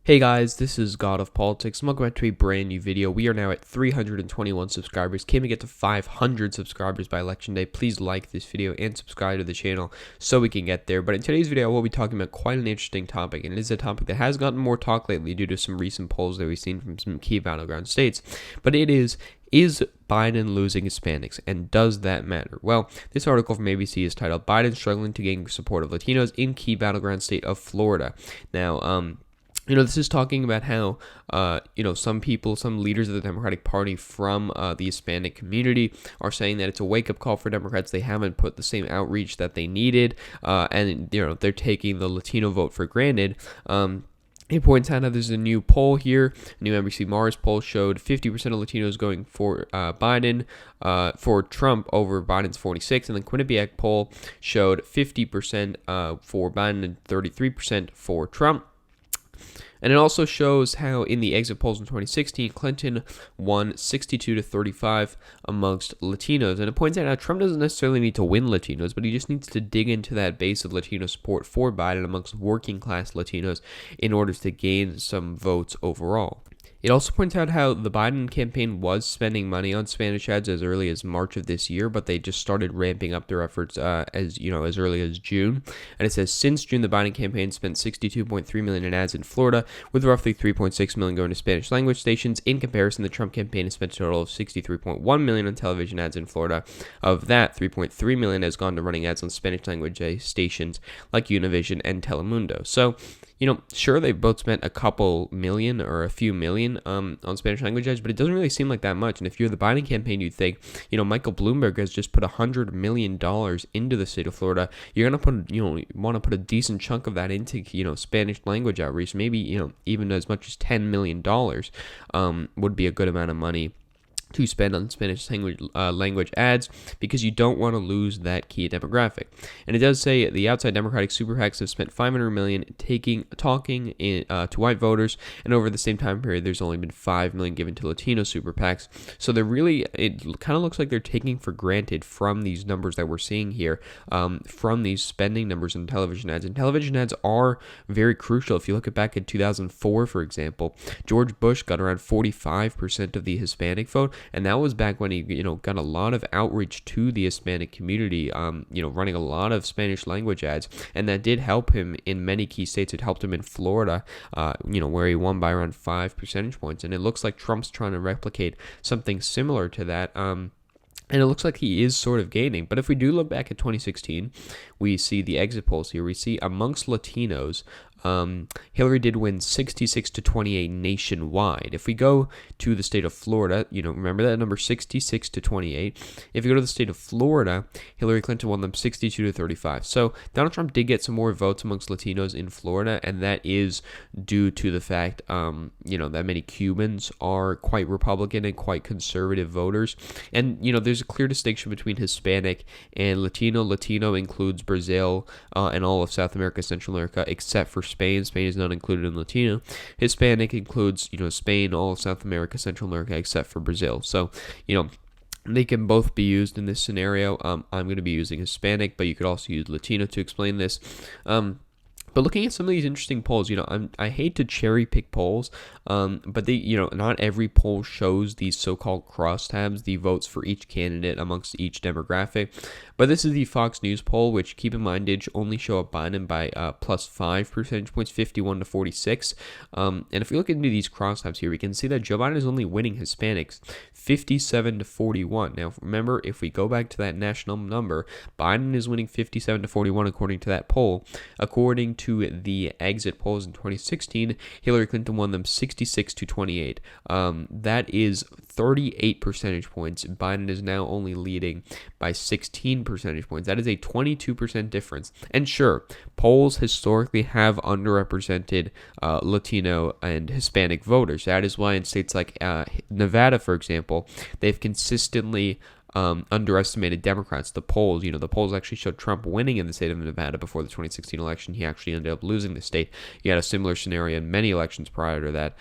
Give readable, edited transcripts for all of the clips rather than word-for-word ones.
Hey guys, this is God of Politics. Welcome back to a brand new video. We are now at 321 subscribers. Can we get to 500 subscribers by election day? Please like this video and subscribe to the channel so we can get there. But in today's video, I will be talking about quite an interesting topic, and it is a topic that has gotten more talk lately due to some recent polls that we've seen from some key battleground states. But it is Biden losing Hispanics, and does that matter? Well, this article from ABC is titled "Biden Struggling to Gain Support of Latinos in Key Battleground State of Florida." Now, this is talking about how, some people, some leaders of the Democratic Party from the Hispanic community are saying that it's a wake-up call for Democrats. They haven't put the same outreach that they needed, and they're taking the Latino vote for granted. It points out how there's a new poll here. A new NBC Mars poll showed 50% of Latinos going for Biden, for Trump over Biden's 46%. And the Quinnipiac poll showed 50% for Biden and 33% for Trump. And it also shows how in the exit polls in 2016, Clinton won 62 to 35 amongst Latinos. And it points out how Trump doesn't necessarily need to win Latinos, but he just needs to dig into that base of Latino support for Biden amongst working class Latinos in order to gain some votes overall. It also points out how the Biden campaign was spending money on Spanish ads as early as March of this year, but they just started ramping up their efforts as early as June. And it says since June, the Biden campaign spent $62.3 million in ads in Florida, with roughly $3.6 million going to Spanish language stations. In comparison, the Trump campaign has spent a total of $63.1 million on television ads in Florida. Of that, $3.3 million has gone to running ads on Spanish language stations like Univision and Telemundo. So, sure, they've both spent a couple million or a few million on Spanish language ads, but it doesn't really seem like that much. And if you're the Biden campaign, you'd think, Michael Bloomberg has just put $100 million into the state of Florida. You're going to want to put a decent chunk of that into, Spanish language outreach. Maybe, even as much as $10 million would be a good amount of money to spend on Spanish language ads, because you don't want to lose that key demographic. And it does say the outside Democratic super PACs have spent $500 million talking to white voters, and over the same time period, there's only been $5 million given to Latino super PACs. So it kind of looks like they're taking for granted from these numbers that we're seeing here, from these spending numbers in television ads. And television ads are very crucial. If you look back at 2004, for example, George Bush got around 45% of the Hispanic vote. And that was back when he, got a lot of outreach to the Hispanic community, running a lot of Spanish language ads. And that did help him in many key states. It helped him in Florida, where he won by around 5 percentage points. And it looks like Trump's trying to replicate something similar to that. And it looks like he is sort of gaining. But if we do look back at 2016, we see the exit polls here. We see amongst Latinos, Hillary did win 66 to 28 nationwide. If we go to the state of Florida, remember that number 66 to 28. If you go to the state of Florida, Hillary Clinton won them 62 to 35. So Donald Trump did get some more votes amongst Latinos in Florida, and that is due to the fact, that many Cubans are quite Republican and quite conservative voters. And, there's a clear distinction between Hispanic and Latino. Latino includes Brazil and all of South America, Central America, except for Spain. Spain is not included in Latino. Hispanic includes, Spain, all of South America, Central America, except for Brazil. So, they can both be used in this scenario. I'm going to be using Hispanic, but you could also use Latino to explain this. But looking at some of these interesting polls, I hate to cherry pick polls, but they, not every poll shows these so-called crosstabs, the votes for each candidate amongst each demographic. But this is the Fox News poll, which, keep in mind, did only show up Biden by plus 5 percentage points, 51 to 46. And if we look into these crosstabs here, we can see that Joe Biden is only winning Hispanics 57 to 41. Now, remember, if we go back to that national number, Biden is winning 57 to 41 according to that poll. According to the exit polls in 2016, Hillary Clinton won them 66 to 28. That is 38 percentage points. Biden is now only leading by 16 percentage points. That is a 22% difference. And sure, polls historically have underrepresented Latino and Hispanic voters. That is why in states like Nevada, for example, they've consistently underestimated Democrats. The polls actually showed Trump winning in the state of Nevada before the 2016 election. He actually ended up losing the state. You had a similar scenario in many elections prior to that.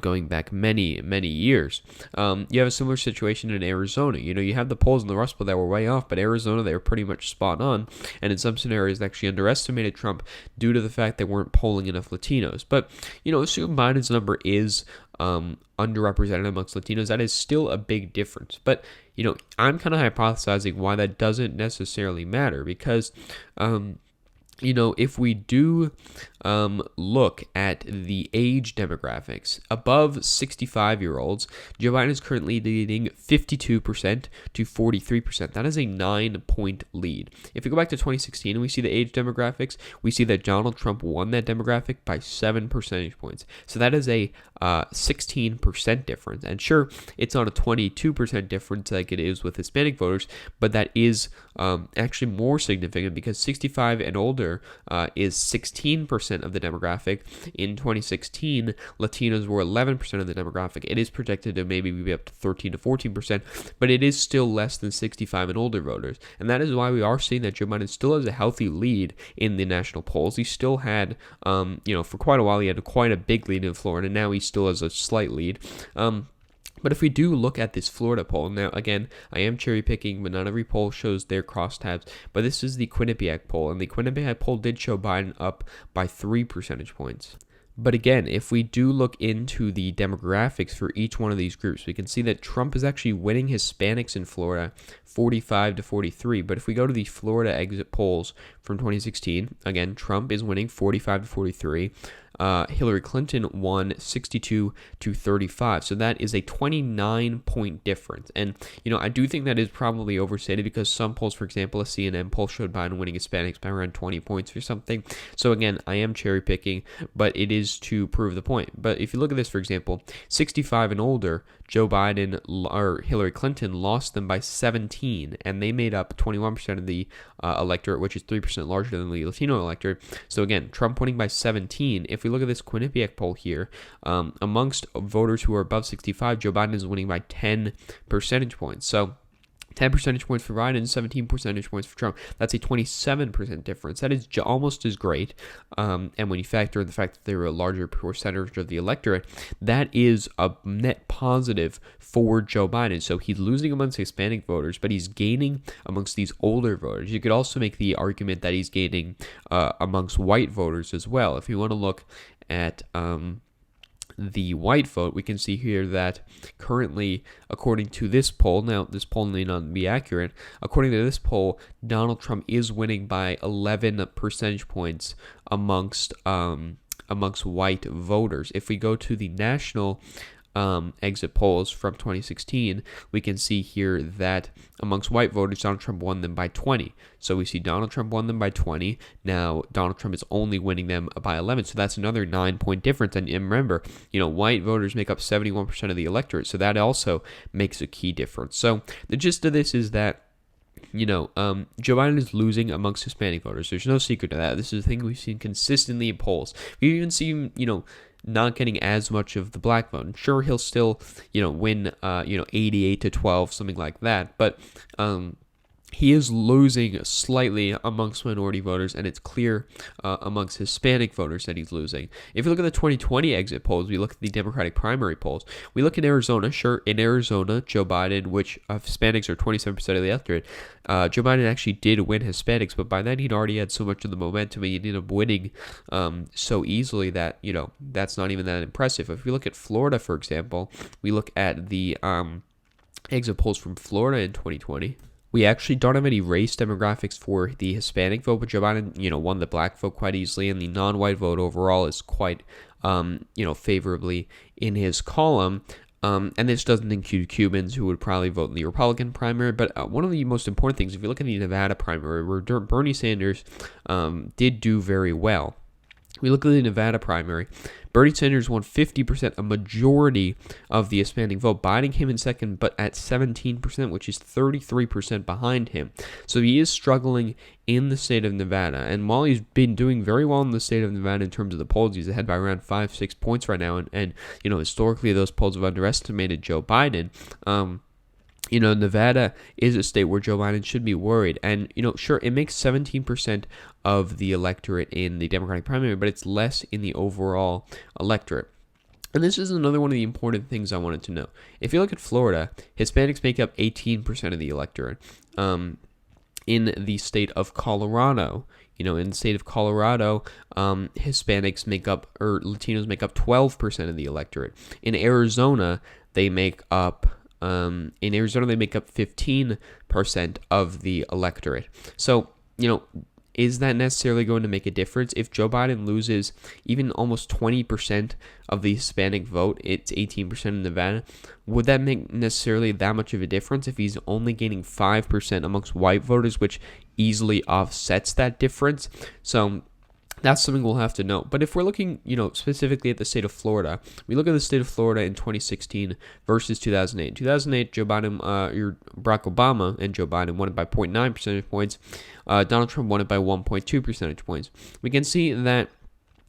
going back many, many years. You have a similar situation in Arizona. You have the polls in the Rust Belt that were way off, but Arizona, they were pretty much spot on. And in some scenarios, they actually underestimated Trump due to the fact they weren't polling enough Latinos. But, assume Biden's number is underrepresented amongst Latinos, that is still a big difference. But, I'm kind of hypothesizing why that doesn't necessarily matter because, if we do look at the age demographics, above 65-year-olds, Joe Biden is currently leading 52% to 43%. That is a 9-point lead. If we go back to 2016 and we see the age demographics, we see that Donald Trump won that demographic by 7 percentage points. So that is a 16% difference. And sure, it's not a 22% difference like it is with Hispanic voters, but that is actually more significant because 65 and older is 16% of the demographic. In 2016, Latinos were 11% of the demographic. It is projected to maybe be up to 13 to 14%, but it is still less than 65 and older voters. And that is why we are seeing that Joe Biden still has a healthy lead in the national polls. He still had, for quite a while, he had quite a big lead in Florida. Now he still has a slight lead. But if we do look at this Florida poll, now again, I am cherry picking, but not every poll shows their crosstabs. But this is the Quinnipiac poll, and the Quinnipiac poll did show Biden up by 3 percentage points. But again, if we do look into the demographics for each one of these groups, we can see that Trump is actually winning Hispanics in Florida 45 to 43. But if we go to the Florida exit polls from 2016, again, Trump is winning 45 to 43. Hillary Clinton won 62 to 35. So that is a 29-point difference. And, I do think that is probably overstated because some polls, for example, a CNN poll showed Biden winning Hispanics by around 20 points or something. So again, I am cherry picking, but it is to prove the point. But if you look at this, for example, 65 and older, Joe Biden or Hillary Clinton lost them by 17, and they made up 21% of the electorate, which is 3% larger than the Latino electorate. So again, Trump winning by 17. If we look at this Quinnipiac poll here, amongst voters who are above 65, Joe Biden is winning by 10 percentage points. So 10 percentage points for Biden, 17 percentage points for Trump. That's a 27% difference. That is almost as great. And when you factor in the fact that they were a larger percentage of the electorate, that is a net positive for Joe Biden. So he's losing amongst Hispanic voters, but he's gaining amongst these older voters. You could also make the argument that he's gaining amongst white voters as well. If you want to look at the white vote, we can see here that currently, according to this poll, now this poll may not be accurate, according to this poll, Donald Trump is winning by 11 percentage points amongst white voters. If we go to the national exit polls from 2016, we can see here that amongst white voters, Donald Trump won them by 20. So we see Donald Trump won them by 20. Now, Donald Trump is only winning them by 11. So that's another 9-point difference. And remember, white voters make up 71% of the electorate. So that also makes a key difference. So the gist of this is that Joe Biden is losing amongst Hispanic voters. There's no secret to that. This is a thing we've seen consistently in polls. We've even seen, not getting as much of the black vote. And sure, he'll still, win, 88 to 12, something like that. But he is losing slightly amongst minority voters, and it's clear amongst Hispanic voters that he's losing. If you look at the 2020 exit polls, we look at the Democratic primary polls. We look in Arizona. Sure, in Arizona, Joe Biden, which Hispanics are 27% of the electorate, Joe Biden actually did win Hispanics, but by then he'd already had so much of the momentum, and he ended up winning so easily that, that's not even that impressive. If we look at Florida, for example, we look at the exit polls from Florida in 2020. We actually don't have any race demographics for the Hispanic vote, but Joe Biden, won the black vote quite easily, and the non-white vote overall is quite, favorably in his column. And this doesn't include Cubans who would probably vote in the Republican primary. But one of the most important things, if you look at the Nevada primary, where Bernie Sanders did do very well. We look at the Nevada primary. Bernie Sanders won 50%, a majority of the Hispanic vote. Biden came in second, but at 17%, which is 33% behind him. So he is struggling in the state of Nevada. And while he's been doing very well in the state of Nevada in terms of the polls, he's ahead by around 5-6 points right now. And historically, those polls have underestimated Joe Biden. Nevada is a state where Joe Biden should be worried. And, sure, it makes 17% of the electorate in the Democratic primary, but it's less in the overall electorate. And this is another one of the important things I wanted to know. If you look at Florida, Hispanics make up 18% of the electorate. In the state of Colorado, in the state of Colorado, Hispanics make up, or Latinos make up 12% of the electorate. In Arizona, they make up 15% of the electorate. So, is that necessarily going to make a difference? If Joe Biden loses even almost 20% of the Hispanic vote, it's 18% in Nevada, would that make necessarily that much of a difference if he's only gaining 5% amongst white voters, which easily offsets that difference? So that's something we'll have to know. But if we're looking, specifically at the state of Florida, we look at the state of Florida in 2016 versus 2008. In 2008, Barack Obama and Joe Biden won it by 0.9 percentage points. Donald Trump won it by 1.2 percentage points. We can see that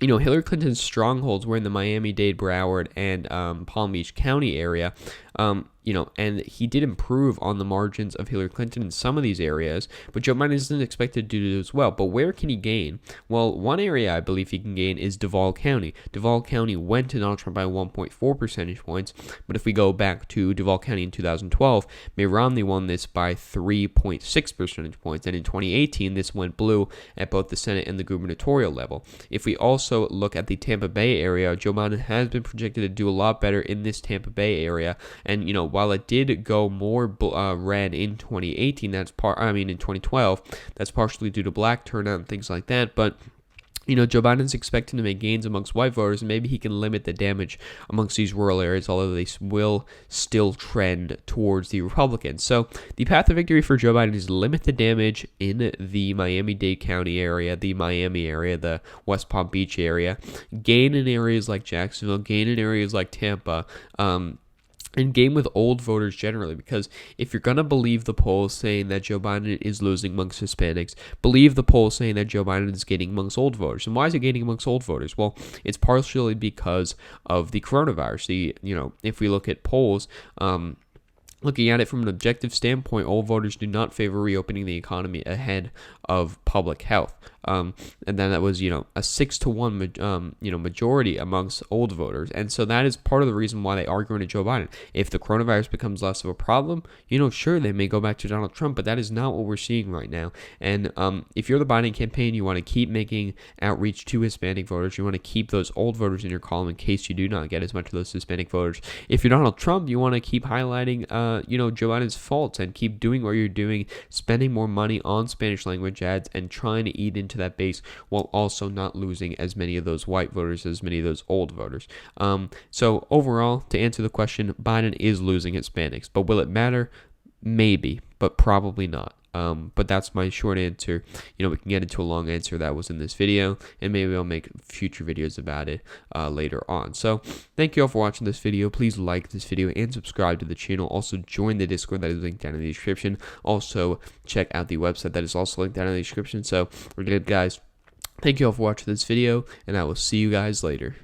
Hillary Clinton's strongholds were in the Miami-Dade, Broward, and Palm Beach County area. And he did improve on the margins of Hillary Clinton in some of these areas, but Joe Biden isn't expected to do as well. But where can he gain? Well, one area I believe he can gain is Duval County. Duval County went to Donald Trump by 1.4 percentage points, but if we go back to Duval County in 2012, Mitt Romney won this by 3.6 percentage points, and in 2018, this went blue at both the Senate and the gubernatorial level. If we also look at the Tampa Bay area, Joe Biden has been projected to do a lot better in this Tampa Bay area, and while it did go more red in 2018, in 2012, that's partially due to black turnout and things like that. But Joe Biden's expecting to make gains amongst white voters, and maybe he can limit the damage amongst these rural areas, although they will still trend towards the Republicans. So the path to victory for Joe Biden is limit the damage in the Miami-Dade County area, the Miami area, the West Palm Beach area, gain in areas like Jacksonville, gain in areas like Tampa, and gain with old voters generally, because if you're going to believe the polls saying that Joe Biden is losing amongst Hispanics, believe the polls saying that Joe Biden is gaining amongst old voters. And why is he gaining amongst old voters? Well, it's partially because of the coronavirus. If we look at polls, looking at it from an objective standpoint, old voters do not favor reopening the economy ahead of public health. And then that was, a 6-to-1, majority amongst old voters. And so that is part of the reason why they are going to Joe Biden. If the coronavirus becomes less of a problem, sure, they may go back to Donald Trump, but that is not what we're seeing right now. And if you're the Biden campaign, you want to keep making outreach to Hispanic voters. You want to keep those old voters in your column in case you do not get as much of those Hispanic voters. If you're Donald Trump, you want to keep highlighting, Joe Biden's faults and keep doing what you're doing, spending more money on Spanish language ads and trying to eat into that base while also not losing as many of those white voters as many of those old voters. So overall, to answer the question, Biden is losing Hispanics, but will it matter? Maybe, but probably not. But that's my short answer. We can get into a long answer that was in this video, and maybe I'll make future videos about it later on. So thank you all for watching this video. Please like this video and subscribe to the channel. Also join the Discord that is linked down in the description. Also check out the website that is also linked down in the description. So we're good, guys. Thank you all for watching this video, and I will see you guys later.